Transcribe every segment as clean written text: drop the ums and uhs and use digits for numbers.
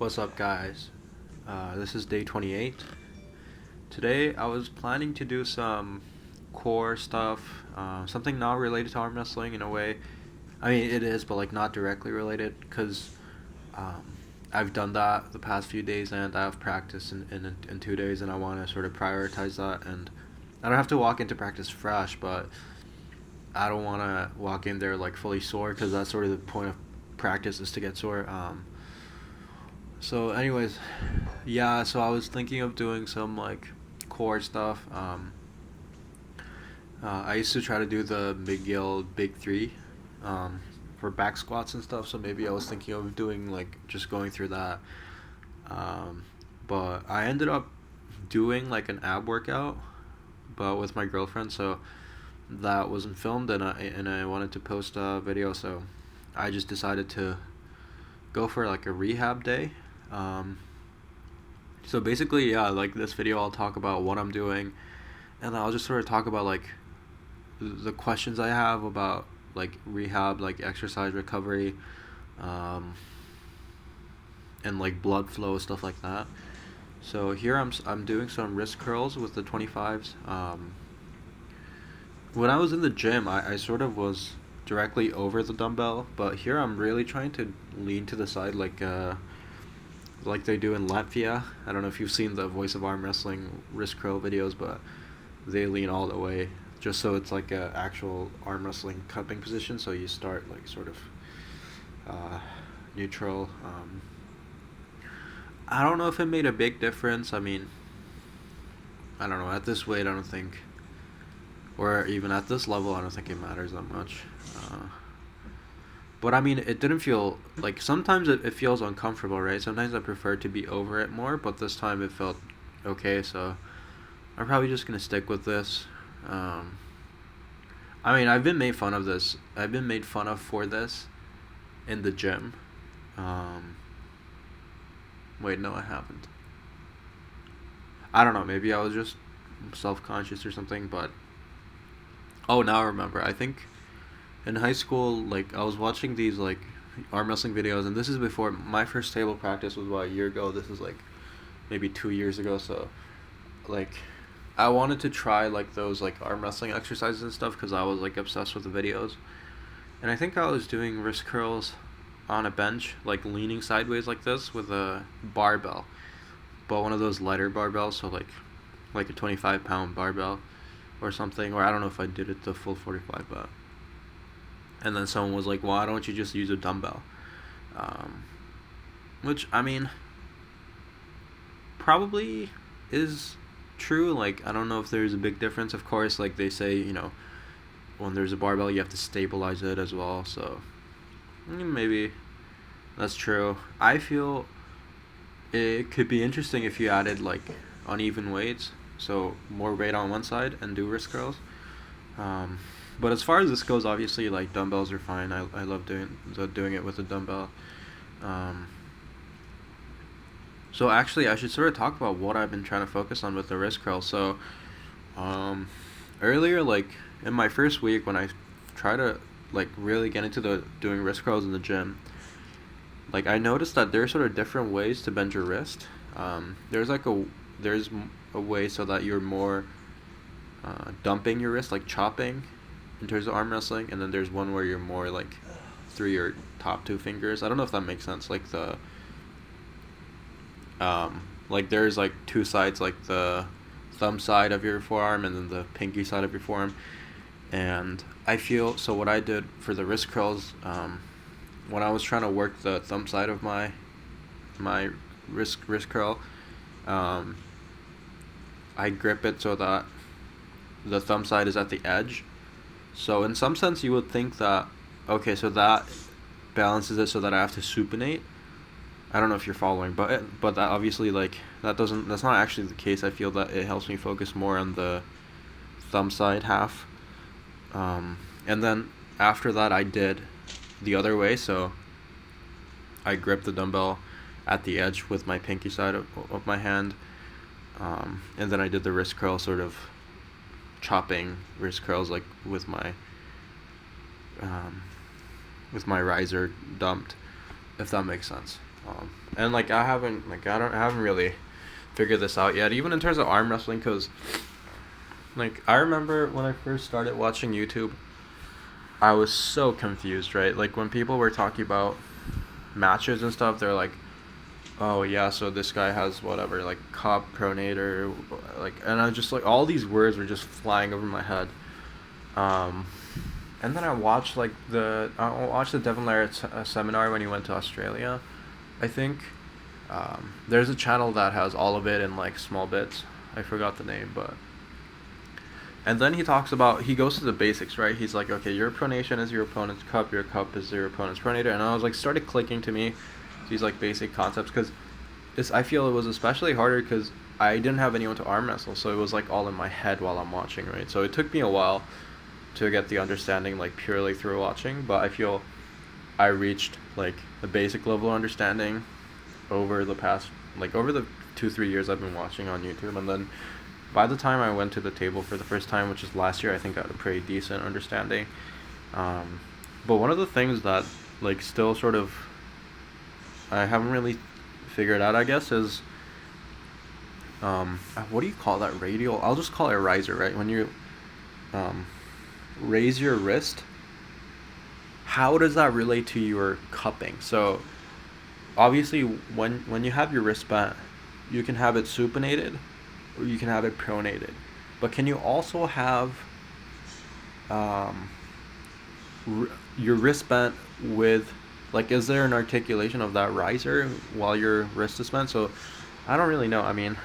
What's up, guys? This is day 28. Today, I was planning to do some core stuff, something not related to arm wrestling in a way. I mean, it is, but like not directly related, because um, I've done that the past few days, and I have practice in 2 days, and I want to sort of prioritize that. And I don't have to walk into practice fresh, but I don't want to walk in there like fully sore, because that's sort of the point of practice is to get sore. Anyways, yeah. So I was thinking of doing some like core stuff. I used to try to do the McGill Big Three, um, for back squats and stuff. So maybe I was thinking of doing like just going through that. Um, but I ended up doing like an ab workout, but with my girlfriend. So that wasn't filmed, and I wanted to post a video. So I just decided to go for like a rehab day. Um, so basically, yeah, like this video, I'll talk about what I'm doing, and I'll just sort of talk about like the questions I have about like rehab, like exercise recovery, um, and like blood flow, stuff like that. So here I'm doing some wrist curls with the 25s. When I was in the gym, I sort of was directly over the dumbbell, but here I'm really trying to lean to the side, like they do in Latvia. I don't know if you've seen the Voice of Arm Wrestling wrist curl videos, but they lean all the way, just so it's like a actual arm wrestling cupping position. So you start like sort of uh, neutral. I don't know if it made a big difference. I mean, I don't know. At this weight, I don't think, or even at this level, I don't think it matters that much. Uh, but I mean, it didn't feel like sometimes it feels uncomfortable, right? Sometimes I prefer to be over it more, but this time it felt okay. So I'm probably just gonna stick with this. Um, I mean, I've been made fun of this. I've been made fun of for this in the gym. Um, Wait, no, I haven't. I don't know. Maybe I was just self-conscious or something. But oh, now I remember. I think in high school, like I was watching these like arm wrestling videos, and this is before my first table practice was about a year ago. This is like maybe 2 years ago. So like I wanted to try like those like arm wrestling exercises and stuff because I was like obsessed with the videos. And I think I was doing wrist curls on a bench, like leaning sideways like this with a barbell, but one of those lighter barbells, so like a 25-pound barbell or something. Or I don't know if I did it the full 45, but and then someone was like, "Why don't you just use a dumbbell?" Um, which I mean, probably is true. Like I don't know if there's a big difference. Of course, like they say, when there's a barbell, you have to stabilize it as well. So maybe that's true. I feel it could be interesting if you added like uneven weights, so more weight on one side and do wrist curls. Um, but as far as this goes, obviously like dumbbells are fine. I love doing it with a dumbbell. Um, so actually, I should sort of talk about what I've been trying to focus on with the wrist curl. So um, earlier, like in my first week, when I try to like really get into the doing wrist curls in the gym, like I noticed that there's sort of different ways to bend your wrist. There's a way so that you're more dumping your wrist, like chopping, in terms of arm wrestling, and then there's one where you're more like through your top two fingers. I don't know if that makes sense. Like there's like two sides, like the thumb side of your forearm and then the pinky side of your forearm. And I feel so. What I did for the wrist curls, when I was trying to work the thumb side of my wrist curl, um, I grip it so that the thumb side is at the edge. So in some sense, you would think that okay, so that balances it so that I have to supinate. I don't know if you're following, but that obviously like that's not actually the case. I feel that it helps me focus more on the thumb side half. And then after that, I did the other way. So I gripped the dumbbell at the edge with my pinky side of my hand. And then I did the wrist curl, sort of chopping wrist curls like with my riser dumped, if that makes sense. And like I haven't really figured this out yet, even in terms of arm wrestling, because like I remember when I first started watching YouTube, I was so confused, right? Like when people were talking about matches and stuff, they're like, oh yeah, so this guy has whatever, like cop pronator, like, and I just like all these words were just flying over my head. Um, and then I watched the Devin Larratt seminar when he went to Australia, I think. There's a channel that has all of it in like small bits. I forgot the name, but. And then he goes to the basics, right? He's like, okay, your pronation is your opponent's cup, your cup is your opponent's pronator, and I was like, started clicking to me these like basic concepts, because I feel it was especially harder because I didn't have anyone to arm wrestle, so it was like all in my head while I'm watching, right? So it took me a while to get the understanding like purely through watching, but I feel I reached like the basic level of understanding over the 2-3 years I've been watching on YouTube. And then by the time I went to the table for the first time, which is last year, I think I had a pretty decent understanding. But one of the things that like still sort of I haven't really figured out, I guess, is what do you call that, radial? I'll just call it a riser, right? When you um, raise your wrist, how does that relate to your cupping? So obviously, when you have your wrist bent, you can have it supinated, or you can have it pronated. But can you also have um, your wrist bent with, like, is there an articulation of that riser while your wrist is bent? So I don't really know. I mean,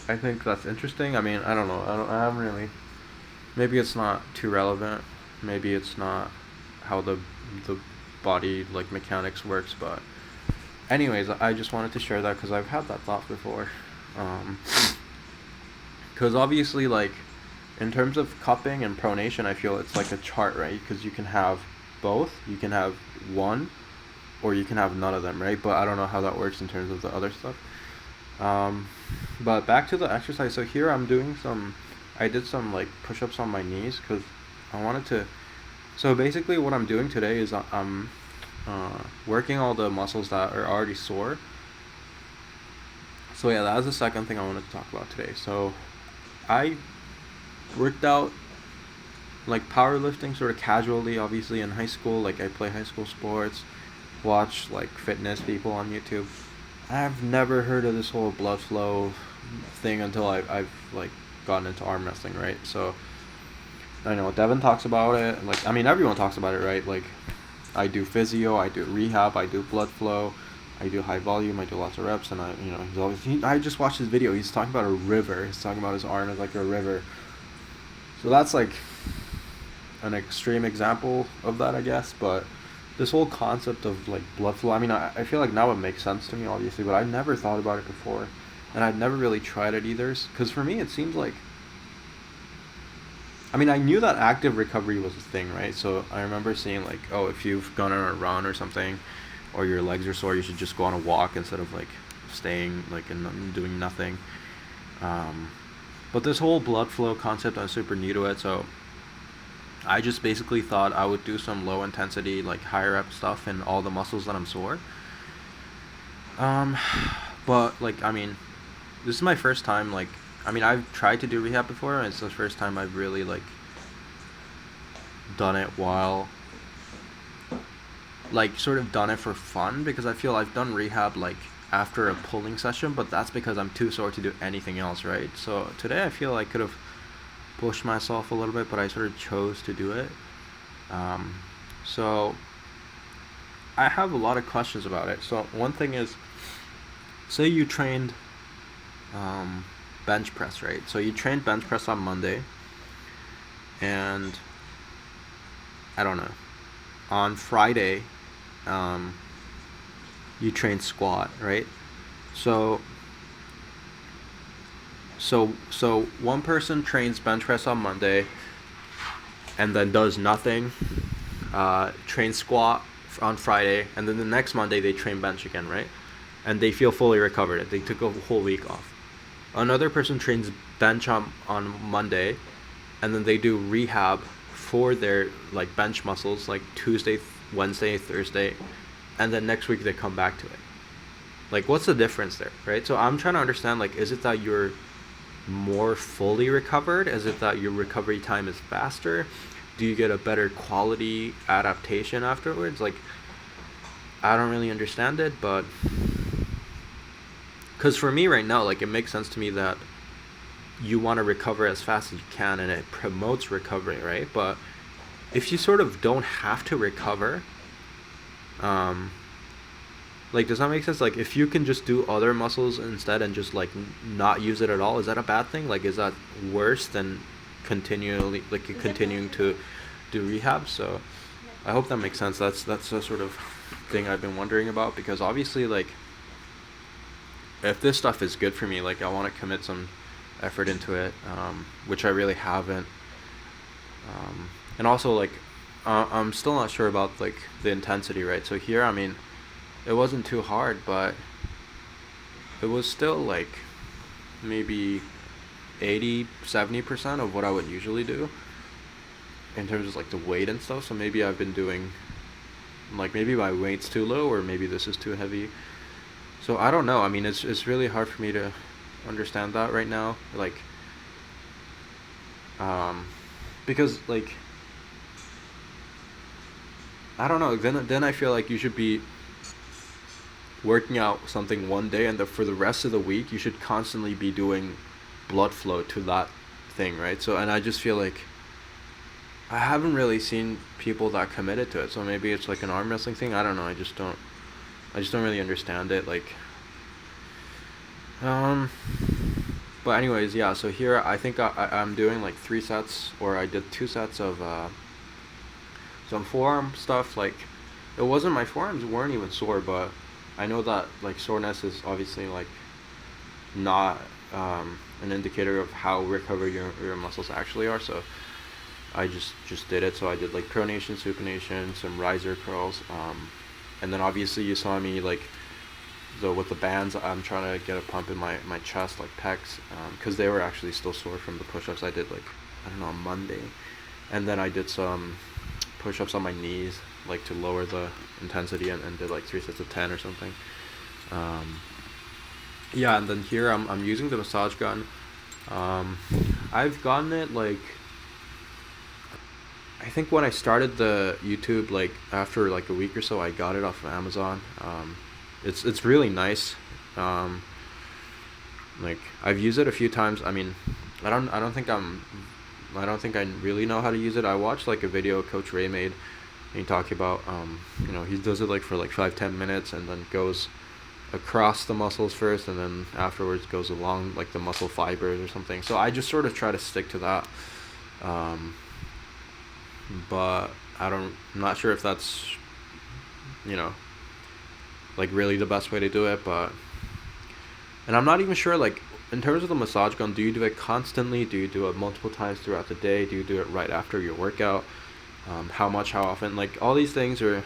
I think that's interesting. I mean, I don't know. I haven't really. Maybe it's not too relevant. Maybe it's not how the body like mechanics works. But anyways, I just wanted to share that because I've had that thought before. Because obviously, like, in terms of cupping and pronation, I feel it's like a chart, right? Because you can have both. You can have one, or you can have none of them, right? But I don't know how that works in terms of the other stuff. But back to the exercise. So here I did some like push-ups on my knees because I wanted to. So basically, what I'm doing today is I'm working all the muscles that are already sore. So yeah, that was the second thing I wanted to talk about today. So I worked out like powerlifting sort of casually, obviously in high school. Like I play high school sports, watch like fitness people on YouTube. I've never heard of this whole blood flow thing until I've like gotten into arm wrestling, right? So I know Devin talks about it. Like, I mean, everyone talks about it, right? Like, I do physio, I do rehab, I do blood flow, I do high volume, I do lots of reps, and I just watched his video. He's talking about a river. He's talking about his arm as like a river. So that's like an extreme example of that, I guess. But this whole concept of like blood flow, I mean, I feel like now it makes sense to me, obviously, but I never thought about it before, and I'd never really tried it either. Because for me, it seems like, I mean, I knew that active recovery was a thing, right? So I remember seeing like, oh, if you've gone on a run or something, or your legs are sore, you should just go on a walk instead of like staying like and doing nothing. But this whole blood flow concept, I'm super new to it, so I just basically thought I would do some low intensity, like high rep stuff in all the muscles that I'm sore. But like, I mean, this is my first time, like, I mean, I've tried to do rehab before, and it's the first time I've really like done it while like sort of done it for fun, because I feel I've done rehab like after a pulling session, but that's because I'm too sore to do anything else, right? So today I feel I could have pushed myself a little bit, but I sort of chose to do it. So I have a lot of questions about it. So one thing is, say you trained bench press, right? So you trained bench press on Monday, and I don't know, on Friday you train squat, right? So one person trains bench press on Monday and then does nothing, trains squat on Friday, and then the next Monday they train bench again, right? And they feel fully recovered. They took a whole week off. Another person trains bench on Monday, and then they do rehab for their like bench muscles like Tuesday, Wednesday, Thursday, and then next week they come back to it. Like, what's the difference there, right? So I'm trying to understand, like, is it that you're more fully recovered? Is it that your recovery time is faster? Do you get a better quality adaptation afterwards? Like, I don't really understand it, but because for me right now, like, it makes sense to me that you want to recover as fast as you can, and it promotes recovery, right? But if you sort of don't have to recover, um, like, does that make sense? Like, if you can just do other muscles instead and just like not use it at all, is that a bad thing? Like, is that worse than continuing to do rehab? So I hope that makes sense. That's a sort of thing I've been wondering about, because obviously, like, if this stuff is good for me, like, I want to commit some effort into it, which I really haven't. And also, like, I'm still not sure about like the intensity, right? So here, I mean, it wasn't too hard, but it was still like maybe 80-70% of what I would usually do in terms of like the weight and stuff. So maybe I've been doing, like, maybe my weight's too low, or maybe this is too heavy. So I don't know. I mean, it's really hard for me to understand that right now. Like, because, like, I don't know. Then I feel like you should be working out something one day, and for the rest of the week you should constantly be doing blood flow to that thing, right? So, and I just feel like I haven't really seen people that committed to it. So maybe it's like an arm wrestling thing. I don't know. I just don't really understand it. Like, but anyways, yeah. So here I think I'm doing like 3 sets, or I did 2 sets of some forearm stuff. Like, my forearms weren't even sore, but I know that like soreness is obviously like not an indicator of how recovered your muscles actually are. So I just did it. So I did like pronation, supination, some riser curls, and then obviously you saw me like with the bands. I'm trying to get a pump in my chest, like pecs, because they were actually still sore from the push-ups I did, like, I don't know, on Monday. And then I did some push-ups on my knees, like, to lower the intensity, and did like 3 sets of 10 or something. Yeah, and then here I'm using the massage gun. I've gotten it, like, I think when I started the YouTube, like, after like a week or so, I got it off of Amazon. It's really nice. Like, I've used it a few times. I mean, I don't think I really know how to use it. I watched like a video Coach Ray made, and he talked about he does it like for like 5-10 minutes, and then goes across the muscles first, and then afterwards goes along like the muscle fibers or something. So I just sort of try to stick to that. But I'm not sure if that's like really the best way to do it. And I'm not even sure, like, in terms of the massage gun, do you do it constantly? Do you do it multiple times throughout the day? Do you do it right after your workout? How much, how often? Like, all these things are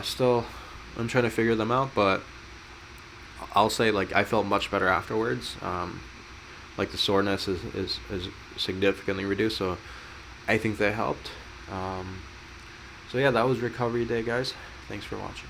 still, I'm trying to figure them out, but I'll say, like, I felt much better afterwards. Like, the soreness is significantly reduced, so I think they helped. So yeah, that was recovery day, guys. Thanks for watching.